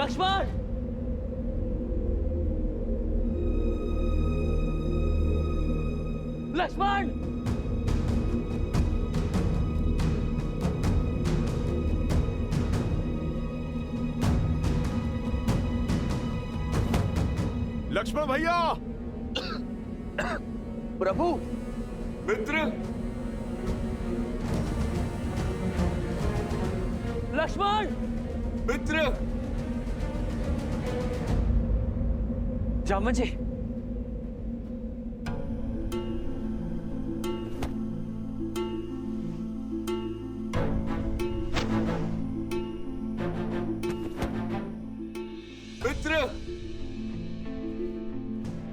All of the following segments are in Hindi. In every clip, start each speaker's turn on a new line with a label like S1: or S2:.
S1: लक्ष्मण! लक्ष्मण!
S2: लक्ष्मण भैया!
S3: प्रभु!
S2: मित्र!
S1: लक्ष्मण!
S2: मित्र!
S1: जामन जी!
S2: मित्र!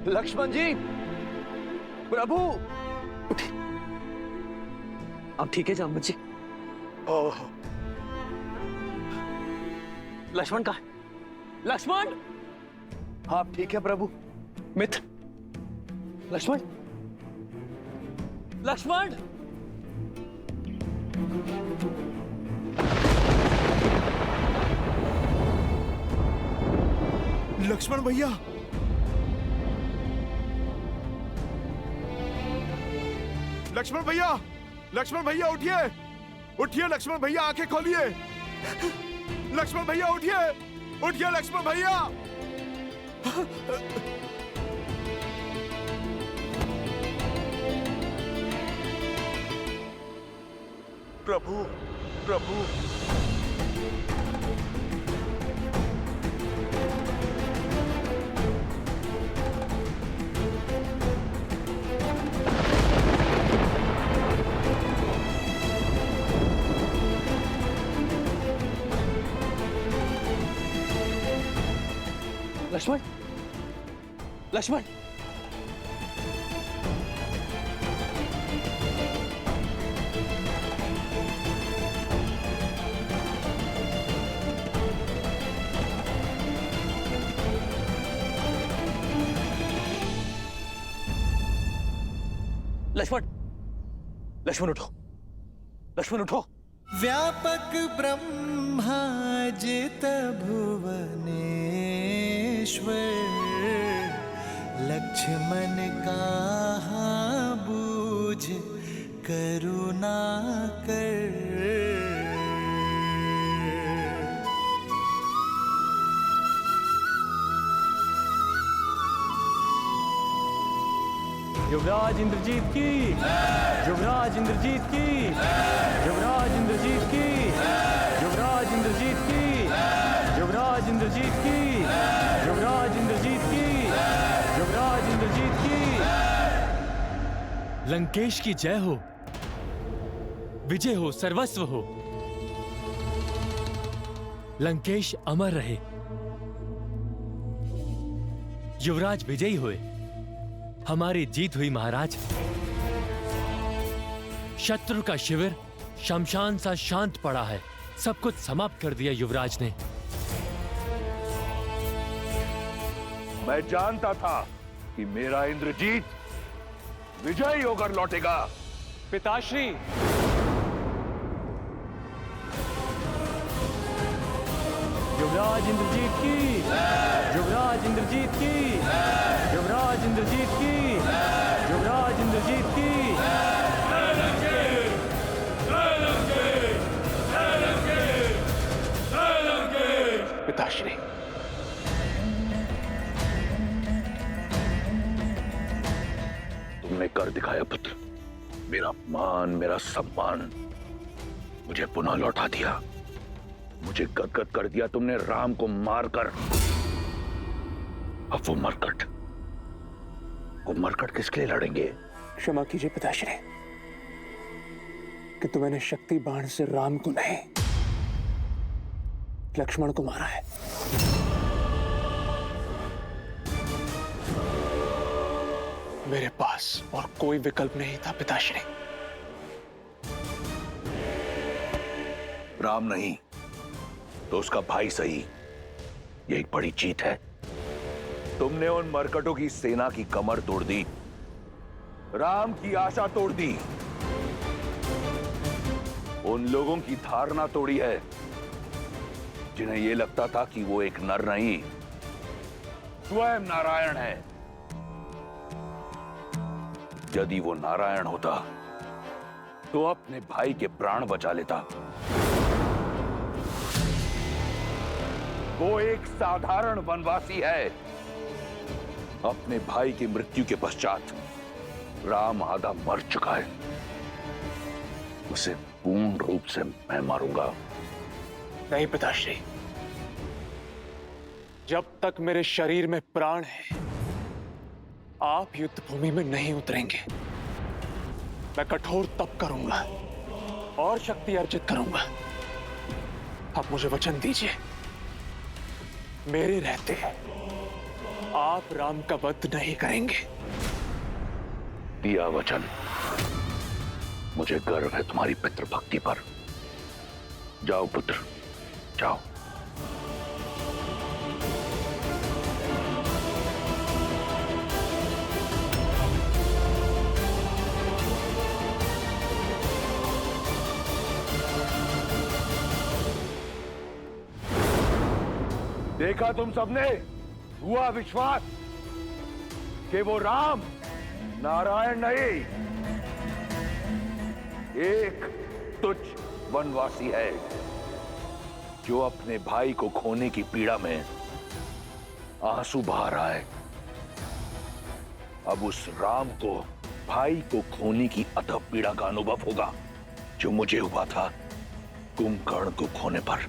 S3: लक्ष्मण जी! प्रभु!
S1: अब ठीक है जामन जी?
S3: ओह!
S1: लक्ष्मण कहाँ? लक्ष्मण!
S3: हाँ ठीक है प्रभु।
S1: मित्र! लक्ष्मण! लक्ष्मण!
S2: लक्ष्मण भैया! लक्ष्मण भैया! लक्ष्मण भैया उठिए! उठिए लक्ष्मण भैया, आंखें खोलिए! लक्ष्मण भैया उठिए! उठिए लक्ष्मण भैया! प्रभु! प्रभु!
S1: लक्ष्मण! लक्ष्मण! लक्ष्मण! लक्ष्मण उठो! लक्ष्मण उठो!
S4: व्यापक ब्रह्मा जित भुवनेश्वर, लक्ष्मण कहाँ बूझ करुणा कर।
S1: युवराज इंद्रजीत की! युवराज इंद्रजीत की! युवराज इंद्रजीत की! युवराज इंद्रजीत की! युवराज इंद्रजीत की! युवराज इंद्रजीत की! युवराज इंद्रजीत की!
S5: लंकेश की जय हो, विजय हो, सर्वस्व हो। लंकेश अमर रहे, युवराज विजयी हुए, हमारी जीत हुई महाराज। शत्रु का शिविर शमशान सा शांत पड़ा है, सब कुछ समाप्त कर दिया युवराज ने।
S2: मैं जानता था कि मेरा इंद्रजीत विजयी होकर लौटेगा।
S5: पिताश्री!
S1: युवराज इंद्रजीत की! युवराज इंद्रजीत की! युवराज इंद्रजीत की! युवराज इंद्रजीत की!
S3: पिताश्री!
S2: तुमने कर दिखाया पुत्र। मेरा मान, मेरा सम्मान मुझे पुनः लौटा दिया। मुझे गदगद कर दिया तुमने राम को मारकर। अब वो मरकट किसके लिए लड़ेंगे?
S6: क्षमा कीजिए पिताश्री कि मैंने शक्ति बाण से राम को नहीं, लक्ष्मण को मारा है। मेरे पास और कोई विकल्प नहीं था पिताश्री।
S2: राम नहीं तो उसका भाई सही, ये एक बड़ी जीत है। तुमने उन मरकटों की सेना की कमर तोड़ दी, राम की आशा तोड़ दी, उन लोगों की धारणा तोड़ी है जिन्हें यह लगता था कि वो एक नर नहीं, स्वयं नारायण है। यदि वो नारायण होता तो अपने भाई के प्राण बचा लेता। वो एक साधारण वनवासी है। अपने भाई की मृत्यु के पश्चात राम आधा मर चुका है। उसे पूर्ण रूप से मैं मारूंगा।
S6: नहीं पिताश्री, जब तक मेरे शरीर में प्राण है आप युद्ध भूमि में नहीं उतरेंगे। मैं कठोर तप करूंगा और शक्ति अर्जित करूंगा। आप मुझे वचन दीजिए, मेरे रहते आप राम का वध नहीं करेंगे।
S2: दिया वचन। मुझे गर्व है तुम्हारी पितृभक्ति पर। जाओ पुत्र, जाओ। देखा तुम सबने, हुआ विश्वास कि वो राम नारायण नहीं, एक तुच्छ वनवासी है जो अपने भाई को खोने की पीड़ा में आंसू बहा रहा है। अब उस राम को भाई को खोने की अथक पीड़ा का अनुभव होगा जो मुझे हुआ था कुंभकर्ण को खोने पर।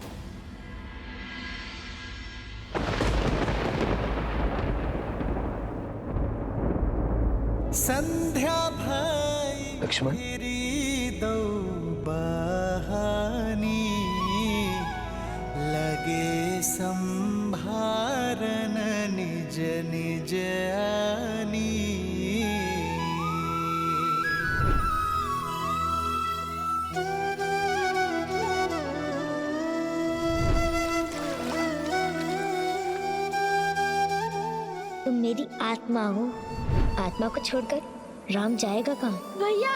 S4: संध्या भाई
S6: लक्ष्मण।
S4: मेरी दो बहानी लगे संभारन निज निज आनी।
S7: तुम मेरी आत्मा हो। आत्मा को छोड़कर राम जाएगा कहाँ?
S8: भैया,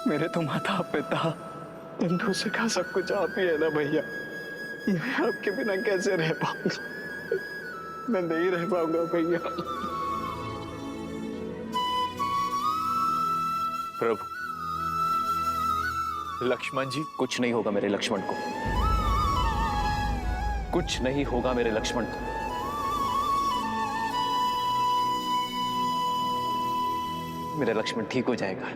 S6: मेरे तो माता पिता बंधु सखा सब कुछ आप ही है ना भैया। मैं आपके बिना कैसे रह पाऊंगा? मैं नहीं रह पाऊंगा भैया।
S3: प्रभु, लक्ष्मण जी, कुछ नहीं होगा मेरे लक्ष्मण को। कुछ नहीं होगा मेरे लक्ष्मण को। मेरा लक्ष्मण ठीक हो जाएगा।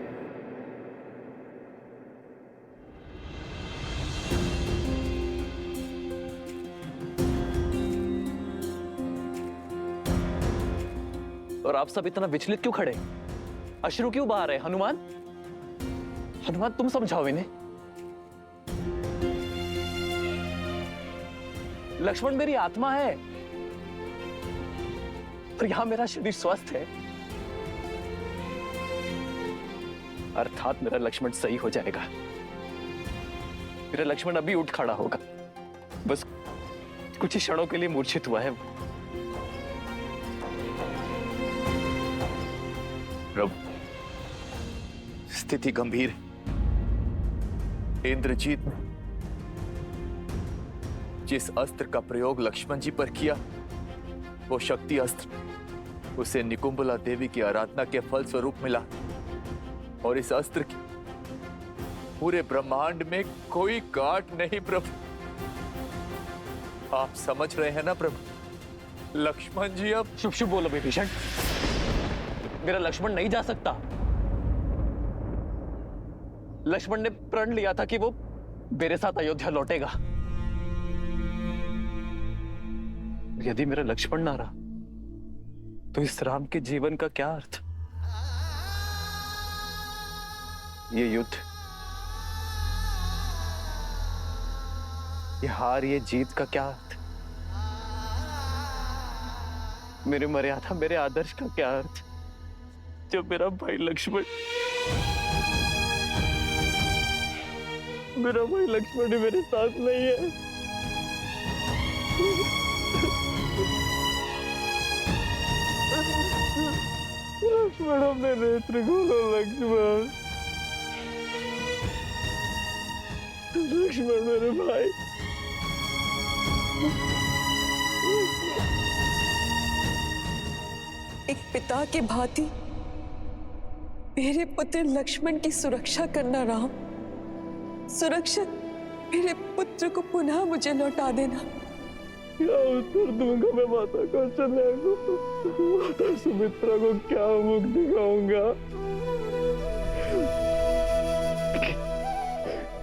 S3: और आप सब इतना विचलित क्यों खड़े? अश्रु क्यों बहा रहे? हनुमान, हनुमान तुम समझाओ इन्हें। लक्ष्मण मेरी आत्मा है और यहां मेरा शरीर स्वस्थ है, अर्थात मेरा लक्ष्मण सही हो जाएगा। मेरा लक्ष्मण अभी उठ खड़ा होगा, बस कुछ ही क्षणों के लिए मूर्छित हुआ है।
S2: प्रभु,
S3: स्थिति गंभीर है। इंद्रजीत ने जिस अस्त्र का प्रयोग लक्ष्मण जी पर किया, वो शक्ति अस्त्र उसे निकुंभला देवी की आराधना के फल स्वरूप मिला। और इस अस्त्र की पूरे ब्रह्मांड में कोई गांठ नहीं प्रभु। आप समझ रहे हैं ना प्रभु? लक्ष्मण जी अब
S6: शुभ शुभ बोलो विभीषण।
S3: मेरा लक्ष्मण नहीं जा सकता। लक्ष्मण ने प्रण लिया था कि वो मेरे साथ अयोध्या लौटेगा। यदि मेरा लक्ष्मण ना रहा तो इस राम के जीवन का क्या अर्थ? ये युद्ध, ये हार, ये जीत का क्या अर्थ? मेरे मर्यादा, मेरे आदर्श का क्या अर्थ जब मेरा भाई लक्ष्मण, मेरा भाई लक्ष्मण मेरे साथ नहीं है? लक्ष्मण, अपने नेत्र खोलो लक्ष्मण।
S6: लक्ष्मण मेरे भाई।
S8: एक पिता के भांति मेरे पुत्र लक्ष्मण की सुरक्षा करना राम। सुरक्षित मेरे पुत्र को पुनः मुझे लौटा देना।
S6: क्या उत्तर दूंगा मैं माता कौशल्या को? माता सुमित्रा को क्या मुख दिखाऊंगा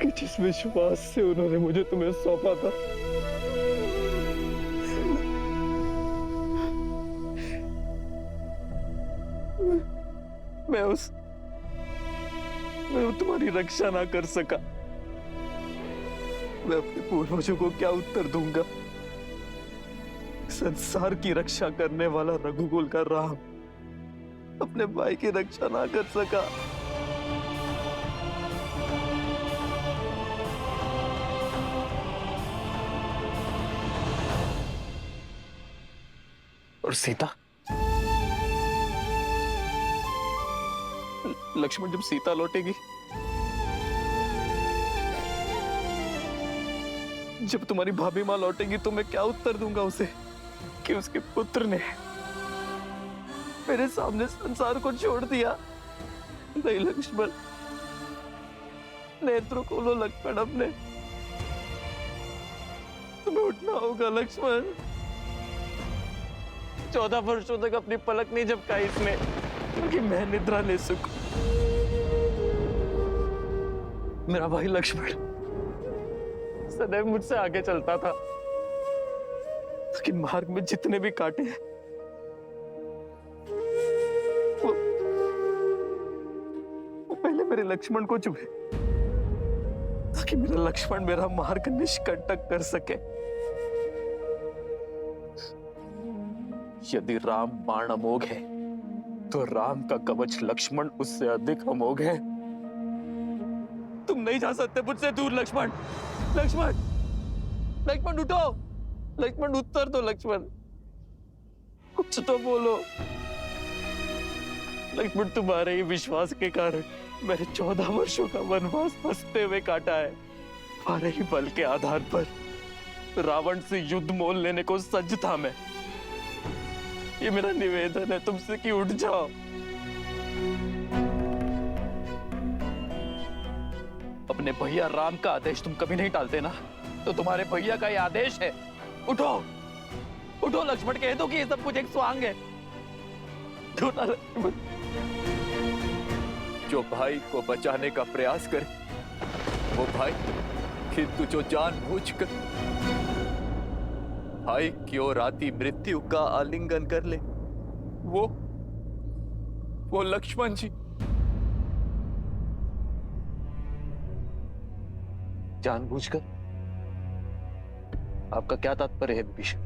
S6: कि जिस विश्वास से उन्होंने मुझे तुम्हें सौंपा था, मैं तुम्हारी रक्षा ना कर सका। मैं अपने पूर्वजों को क्या उत्तर दूंगा? संसार की रक्षा करने वाला रघुकुल का राम अपने भाई की रक्षा ना कर सका। और सीता, लक्ष्मण जब सीता लौटेगी, जब तुम्हारी भाभी मां लौटेगी, तो मैं क्या उत्तर दूंगा उसे कि उसके पुत्र ने मेरे सामने संसार को छोड़ दिया? नहीं लक्ष्मण, नेत्र खोलो लक्ष्मण अपने, तुम्हें उठना होगा लक्ष्मण। 14 वर्षों तक अपनी पलक नहीं झपकाई इसने कि मैं निद्रा ले सकूं। मेरा भाई लक्ष्मण सदैव मुझसे आगे चलता था, लेकिन मार्ग में जितने भी कांटे हैं वो पहले मेरे लक्ष्मण को चुभे, ताकि मेरा लक्ष्मण मेरा मार्ग निष्कंटक कर सके। यदि राम बाण अमोघ है, तो राम का कवच लक्ष्मण उससे अधिक अमोघ है। तुम नहीं जा सकते मुझसे दूर लक्ष्मण। लक्ष्मण, लक्ष्मण उठो, लक्ष्मण उत्तर दो लक्ष्मण, कुछ तो बोलो। लक्ष्मण, तुम्हारे ही विश्वास के कारण मैंने 14 वर्षों का वनवास हंसते हुए काटा है। तुम्हारे ही बल के आधार पर रावण से युद्ध मोल लेने को सज्ज था मैं। ये मेरा निवेदन है तुमसे कि उठ जाओ। अपने भैया राम का आदेश तुम कभी नहीं टालते ना, तो तुम्हारे भैया का ये आदेश है। उठो, उठो लक्ष्मण, कह दो कि ये सब कुछ एक स्वांग है।
S3: जो भाई को बचाने का प्रयास करे वो भाई, किंतु जो जानबूझकर भाई की ओर आती मृत्यु का आलिंगन कर ले, वो लक्ष्मण जी।
S6: जानबूझकर? आपका क्या तात्पर्य है विभीषण?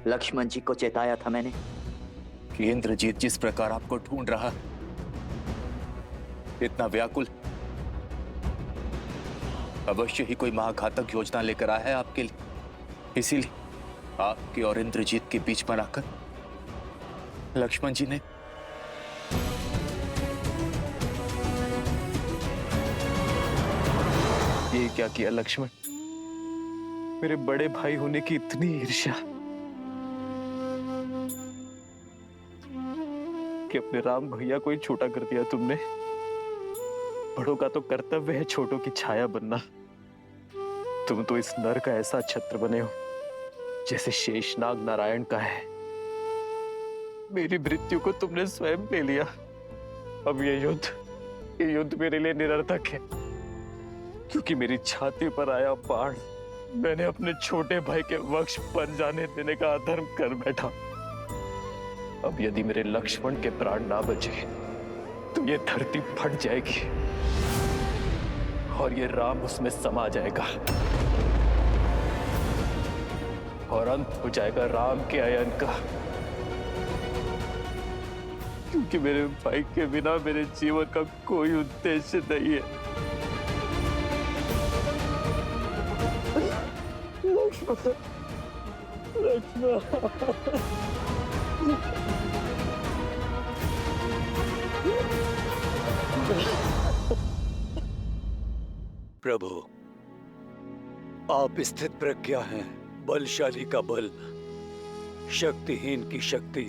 S9: लक्ष्मण जी को चेताया था मैंने
S3: कि इंद्रजीत जिस प्रकार आपको ढूंढ रहा, इतना व्याकुल, अवश्य ही कोई महाघातक योजना लेकर आया है आपके लिए। इसीलिए आपके और इंद्रजीत के बीच बनाकर लक्ष्मण जी ने
S6: ये क्या किया लक्ष्मण? मेरे बड़े भाई होने की इतनी ईर्ष्या कि अपने राम भैया को ही छोटा कर दिया तुमने। बड़ों का तो कर्तव्य है छोटों की छाया बनना। तुम तो इस नर का ऐसा छत्र बने हो जैसे शेषनाग नारायण का है। मेरी मृत्यु को तुमने स्वयं ले लिया। अब ये युद्ध मेरे लिए निरर्थक है, क्योंकि मेरी छाती पर आया बाण मैंने अपने छोटे भाई के वक्ष पर जाने देने का अधर्म कर बैठा। अब यदि मेरे लक्ष्मण के प्राण ना बचे तो ये धरती फट जाएगी और ये राम उसमें समा जाएगा और अंत हो जाएगा राम के अयन का। क्योंकि मेरे भाई के बिना मेरे जीवन का कोई उद्देश्य नहीं है। लक्ष्मण,
S10: प्रभु, आप स्थित प्रज्ञा हैं, बलशाली का बल, शक्तिहीन की शक्ति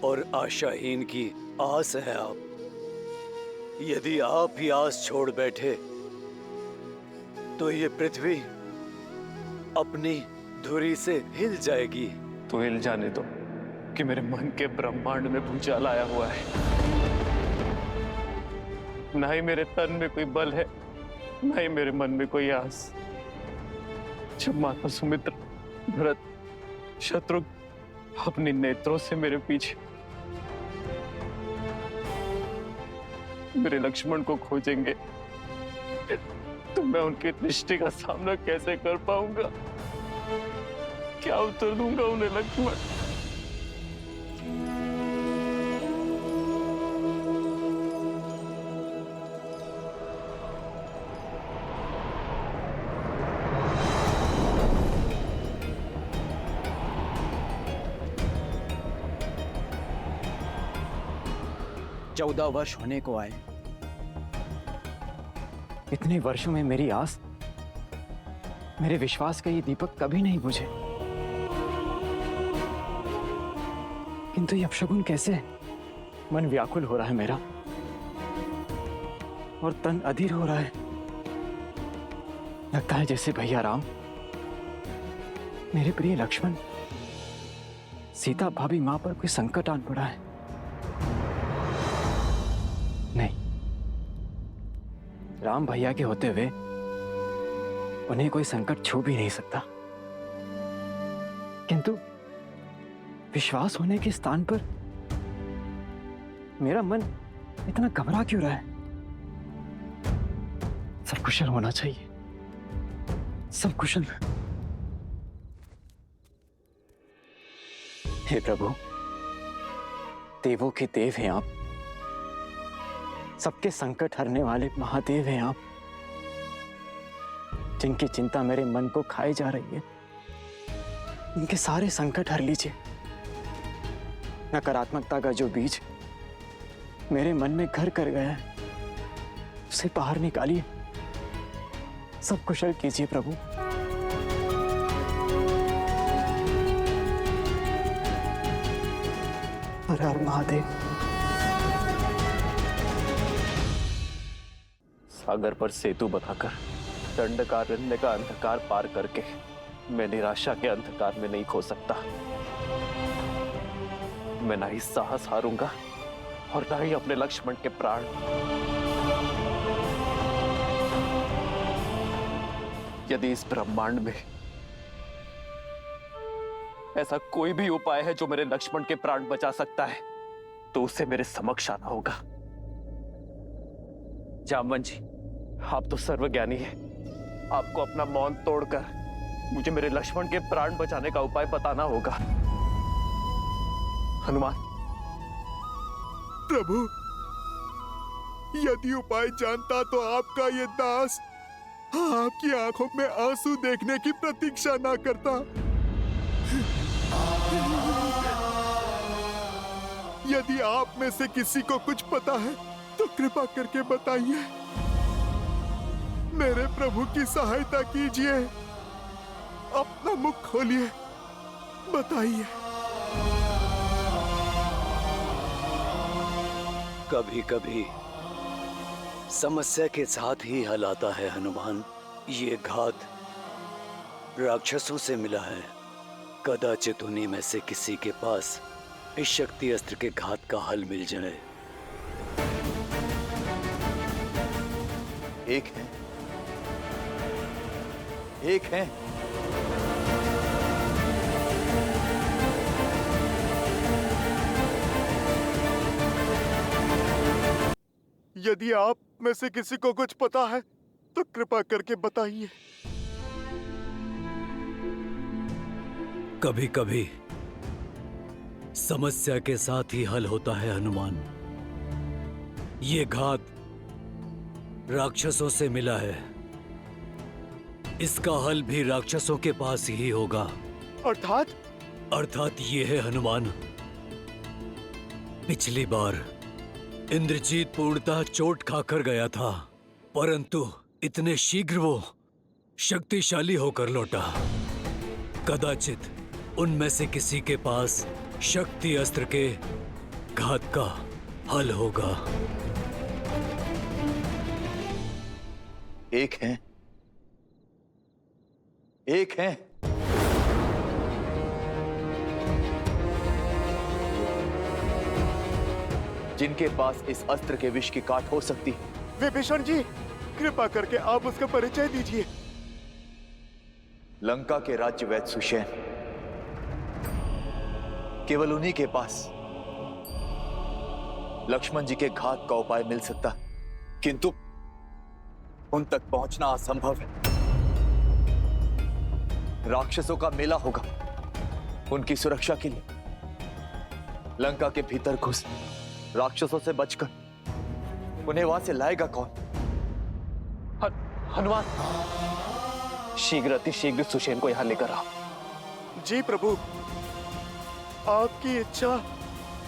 S10: और आशाहीन की आस है आप। यदि आप ही आस छोड़ बैठे तो ये पृथ्वी अपनी धुरी से हिल जाएगी।
S6: तो हिल जाने दो कि मेरे मन के ब्रह्मांड में भूचाल आया हुआ है। ना ही मेरे तन में कोई बल है, ना ही मेरे मन में कोई आस। जब माता सुमित्र, भरत, शत्रुघ्न अपने नेत्रों से मेरे पीछे मेरे लक्ष्मण को खोजेंगे, तो मैं उनकी दृष्टि का सामना कैसे कर पाऊंगा? क्या उत्तर दूंगा उन्हें लक्ष्मण?
S11: चौदह वर्ष होने को आए। इतने वर्षों में मेरी आस, मेरे विश्वास का ये दीपक कभी नहीं बुझे। किंतु ये अपशगुन कैसे? मन व्याकुल हो रहा है मेरा और तन अधीर हो रहा है। लगता है जैसे भैया राम, मेरे प्रिय लक्ष्मण, सीता भाभी मां पर कोई संकट आन पड़ा है। नहीं, राम भैया के होते हुए उन्हें कोई संकट छू भी नहीं सकता। किंतु विश्वास होने के स्थान पर मेरा मन इतना घबरा क्यों रहा है? सब कुशल होना चाहिए, सब कुशल। हे प्रभु, देवों के देव हैं आप, सबके संकट हरने वाले महादेव हैं आप, जिनकी चिंता मेरे मन को खाए जा रही है। उनके सारे संकट हर लीजिए। नकारात्मकता का जो बीज मेरे मन में घर कर गया है, उसे बाहर निकालिए। सब कुशल कीजिए प्रभु। हर हर महादेव।
S6: सागर पर सेतु बनाकर दंडकारण्य का अंधकार पार करके मैं निराशा के अंधकार में नहीं खो सकता। मैं ना ही साहस हारूंगा और ना ही अपने लक्ष्मण के प्राण। यदि इस ब्रह्मांड में ऐसा कोई भी उपाय है जो मेरे लक्ष्मण के प्राण बचा सकता है, तो उसे मेरे समक्ष आना होगा। जामवन जी, आप तो सर्वज्ञानी हैं। आपको अपना मौन तोड़कर मुझे मेरे लक्ष्मण के प्राण बचाने का उपाय बताना होगा। हनुमान।
S12: प्रभु, यदि उपाय जानता तो आपका ये दास आपकी आंखों में आंसू देखने की प्रतीक्षा ना करता। यदि आप में से किसी को कुछ पता है तो कृपा करके बताइए। मेरे प्रभु की सहायता कीजिए। अपना मुख खोलिए, बताइए।
S10: कभी कभी समस्या के साथ ही हल आता है हनुमान। ये घात राक्षसों से मिला है। कदाचित उन्हीं में से किसी के पास इस शक्ति अस्त्र के घात का हल मिल जाए।
S3: एक है, एक है।
S12: यदि आप में से किसी को कुछ पता है तो कृपा करके बताइए।
S10: कभी कभी समस्या के साथ ही हल होता है हनुमान। ये घात राक्षसों से मिला है। इसका हल भी राक्षसों के पास ही होगा।
S12: अर्थात
S10: ये है हनुमान, पिछली बार इंद्रजीत पूर्णतः चोट खाकर गया था, परंतु इतने शीघ्र वो शक्तिशाली होकर लौटा। कदाचित उनमें से किसी के पास शक्ति अस्त्र के घात का हल होगा।
S3: एक है, एक है। जिनके पास इस अस्त्र के विष की काट हो सकती है।
S12: विभीषण जी, कृपा करके आप उसका परिचय दीजिए।
S3: लंका के राज्य वैद्य सुषेण, केवल उन्हीं के पास लक्ष्मण जी के घात का उपाय मिल सकता, किंतु उन तक पहुंचना असंभव है। राक्षसों का मेला होगा। उनकी सुरक्षा के लिए लंका के भीतर घुस राक्षसों से बचकर उन्हें वहां से लाएगा कौन?
S6: हनुमान, शीघ्र अतिशीघ्र सुषेण को यहां लेकर आओ।
S12: जी प्रभु, आपकी इच्छा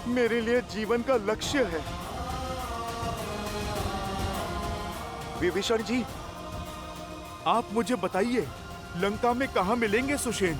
S12: मेरे लिए जीवन का लक्ष्य है। विभीषण जी, आप मुझे बताइए, लंका में कहां मिलेंगे सुषेण?